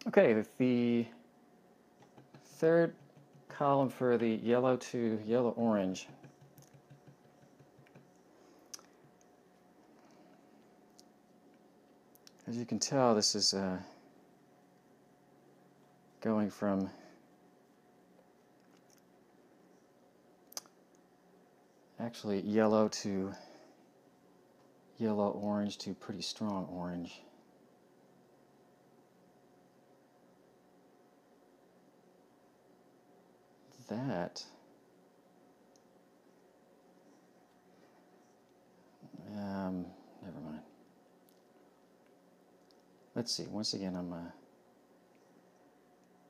Okay, the third column for the yellow to yellow-orange. As you can tell, this is going from actually yellow to yellow-orange to pretty strong orange. That never mind. Let's see. Once again, I'm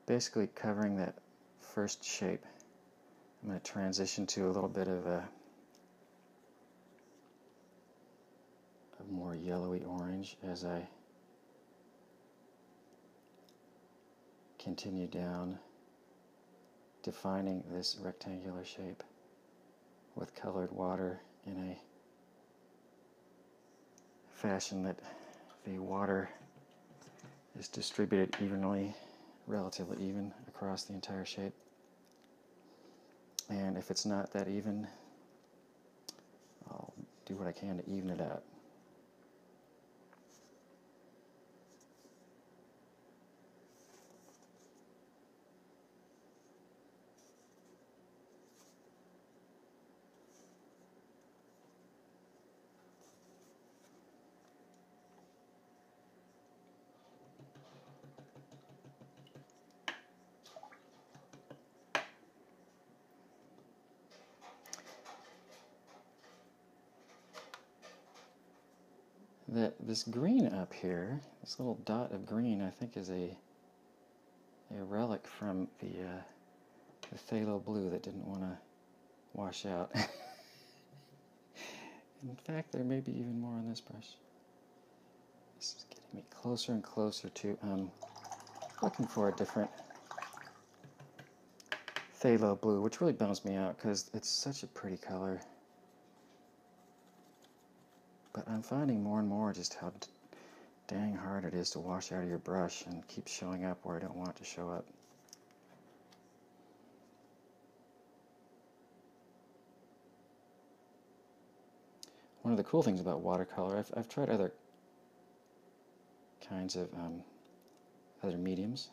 basically covering that first shape. I'm going to transition to a little bit of a more yellowy orange as I continue down, defining this rectangular shape with colored water in a fashion that the water is distributed evenly, relatively even across the entire shape. And if it's not that even, I'll do what I can to even it out. This green up here, this little dot of green, I think is a relic from the phthalo blue that didn't want to wash out. In fact, there may be even more on this brush. This is getting me closer and closer to looking for a different phthalo blue, which really bums me out because it's such a pretty color. But I'm finding more and more just how dang hard it is to wash out of your brush and keep showing up where I don't want it to show up. One of the cool things about watercolor, I've tried other kinds of other mediums,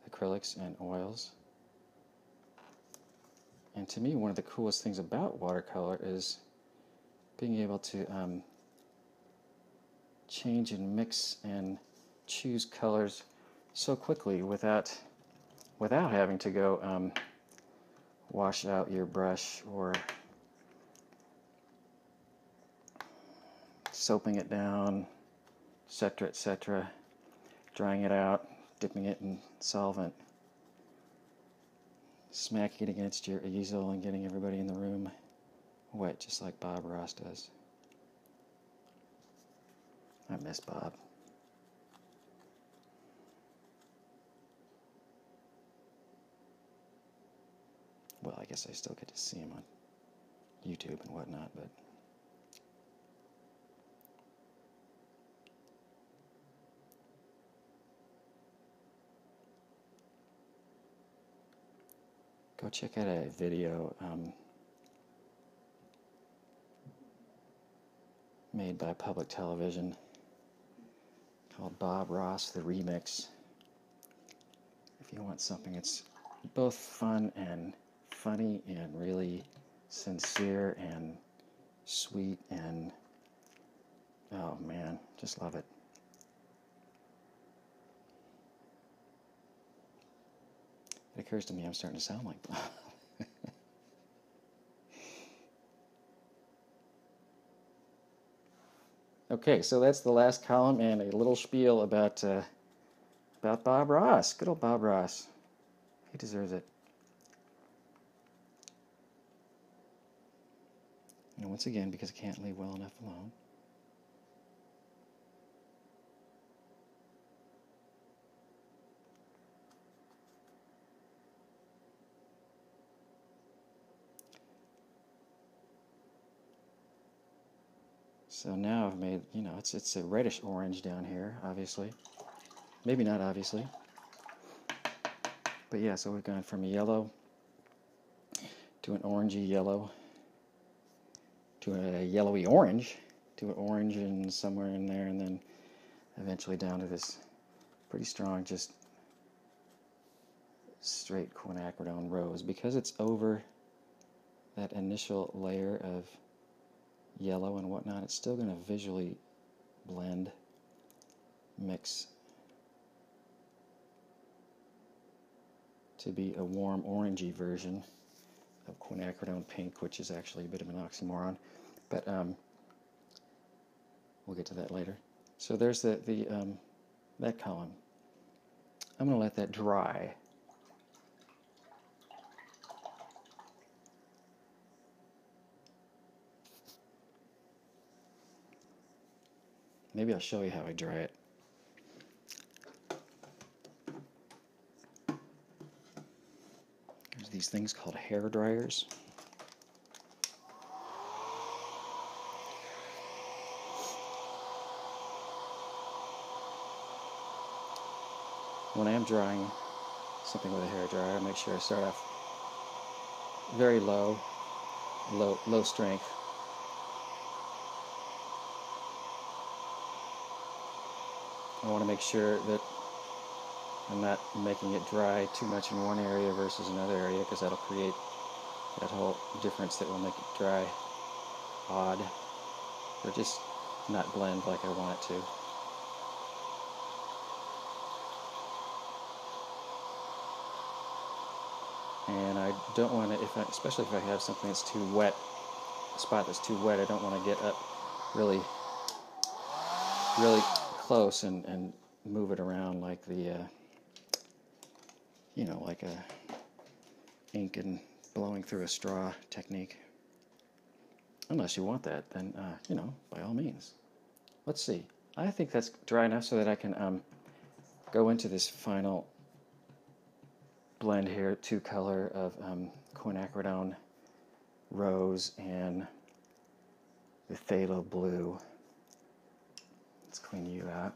acrylics and oils. And to me, one of the coolest things about watercolor is being able to change and mix and choose colors so quickly without having to go wash out your brush or soaping it down, etc., drying it out, dipping it in solvent, smacking it against your easel and getting everybody in the room wet just like Bob Ross does. I miss Bob. Well, I guess I still get to see him on YouTube and whatnot, but go check out a video made by public television called Bob Ross the Remix. If you want something that's both fun and funny and really sincere and sweet and oh man, just love it. It occurs to me I'm starting to sound like Bob. Okay, so that's the last column and a little spiel about Bob Ross. Good old Bob Ross. He deserves it. And once again, because I can't leave well enough alone. So now I've made, it's a reddish orange down here, obviously. Maybe not obviously. But yeah, so we've gone from a yellow to an orangey yellow to a yellowy orange to an orange and somewhere in there, and then eventually down to this pretty strong, just straight quinacridone rose. Because it's over that initial layer of yellow and whatnot, it's still going to visually blend, mix to be a warm orangey version of quinacridone pink, which is actually a bit of an oxymoron, but we'll get to that later. So there's that column. I'm going to let that dry. Maybe I'll show you how I dry it. There's these things called hair dryers. When I am drying something with a hair dryer, I make sure I start off very low strength. I want to make sure that I'm not making it dry too much in one area versus another area, because that'll create that whole difference that will make it dry odd, or just not blend like I want it to. And I don't want to, especially if I have something that's too wet, a spot that's too wet, I don't want to get up really close and move it around like the, like a ink and blowing through a straw technique. Unless you want that, then, by all means. Let's see. I think that's dry enough so that I can go into this final blend here, two color of quinacridone rose and the phthalo blue. Let's clean you out.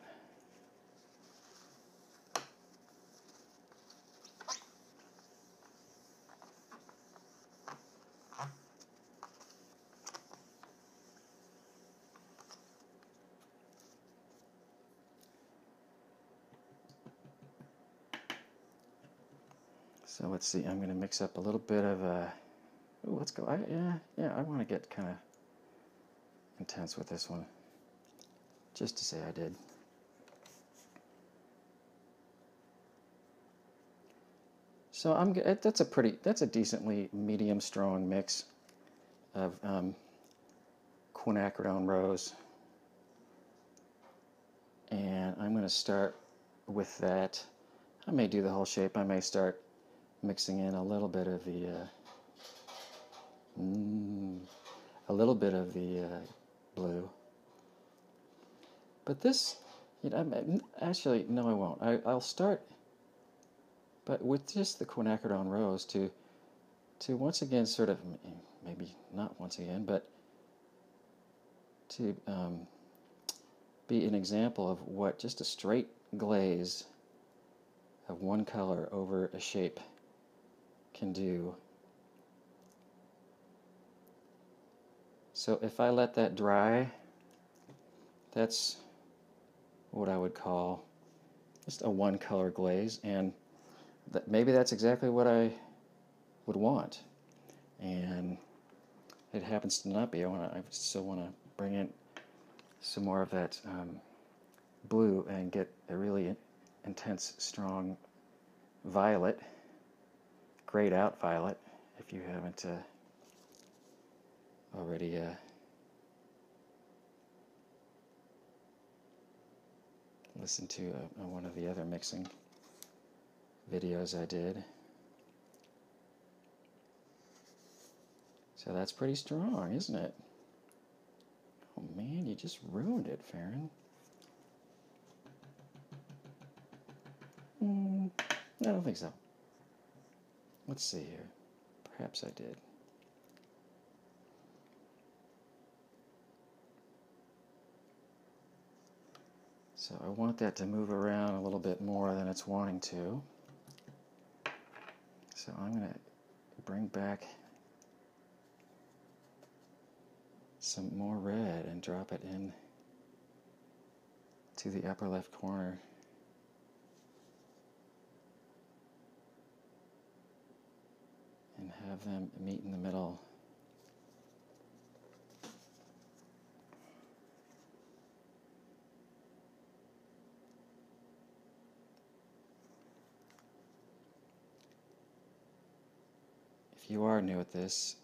So let's see, I'm going to mix up a little bit of let's go. I want to get kind of intense with this one, just to say I did. So that's a decently medium strong mix of quinacridone rose, and I'm going to start with that. I may do the whole shape. I may start mixing in a little bit of the blue. But this, actually, no, I won't. I'll start, but with just the quinacridone rose to once again sort of, maybe not once again, but to be an example of what just a straight glaze of one color over a shape can do. So if I let that dry, that's what I would call just a one color glaze, and maybe that's exactly what I would want, and it happens to not be. I still want to bring in some more of that blue and get a really intense, strong violet, grayed out violet, if you haven't already listened to one of the other mixing videos I did. So that's pretty strong, isn't it? Oh man, you just ruined it, Farron. I don't think so. Let's see here. Perhaps I did. So I want that to move around a little bit more than it's wanting to. So I'm going to bring back some more red and drop it in to the upper left corner. And have them meet in the middle. If you are new at this,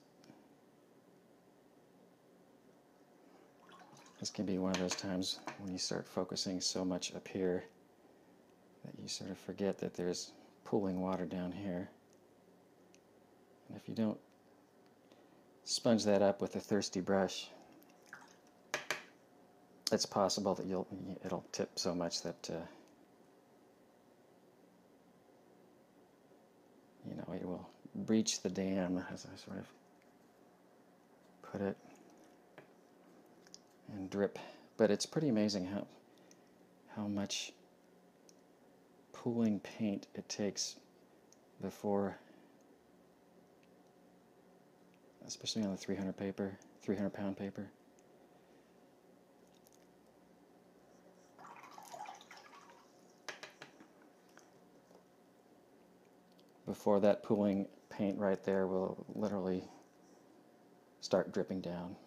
this can be one of those times when you start focusing so much up here that you sort of forget that there's pooling water down here. And if you don't sponge that up with a thirsty brush, it's possible that it'll tip so much that it will breach the dam, as I sort of put it, and drip. But it's pretty amazing how much pooling paint it takes before, especially on the 300 pound paper. Before that pooling paint right there will literally start dripping down.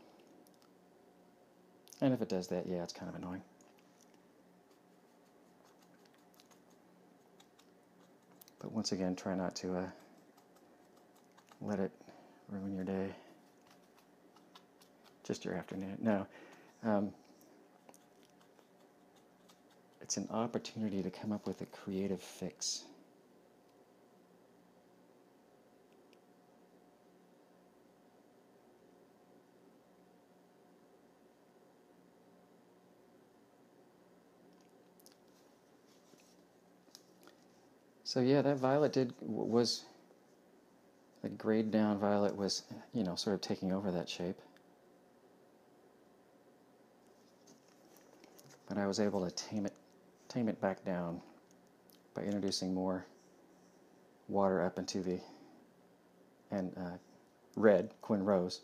And if it does that, yeah, it's kind of annoying. But once again, try not to let it ruin your day. Just your afternoon. No. It's an opportunity to come up with a creative fix. So yeah, that violet was the grayed down violet was, sort of taking over that shape. But I was able to tame it back down by introducing more water up into red, Quinn Rose,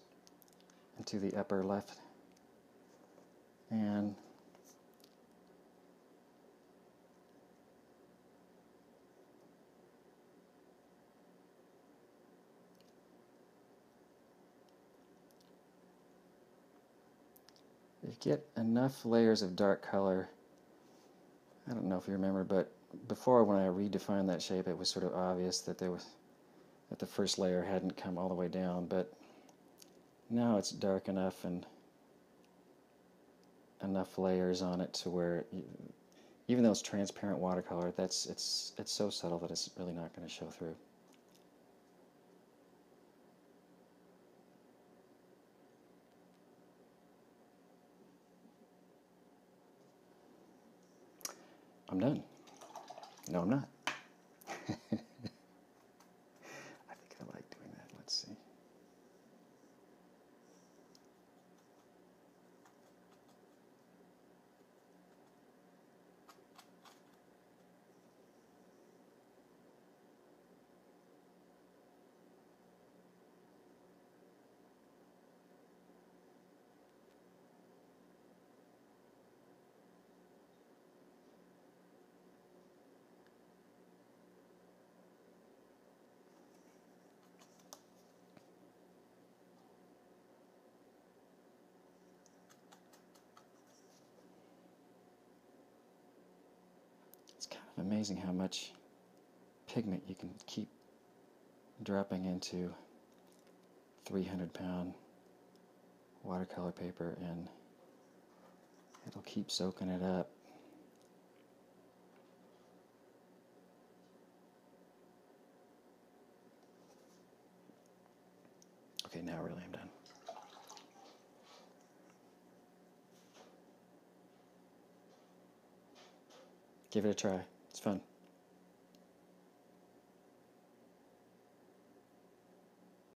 into the upper left. And you get enough layers of dark color. I don't know if you remember, but before, when I redefined that shape, it was sort of obvious that the first layer hadn't come all the way down, but now it's dark enough and enough layers on it to where, even though it's transparent watercolor, it's so subtle that it's really not going to show through. I'm done. No, I'm not. I think I like doing that. Let's see. It's kind of amazing how much pigment you can keep dropping into 300-pound watercolor paper, and it'll keep soaking it up. Okay, now really I'm done. Give it a try.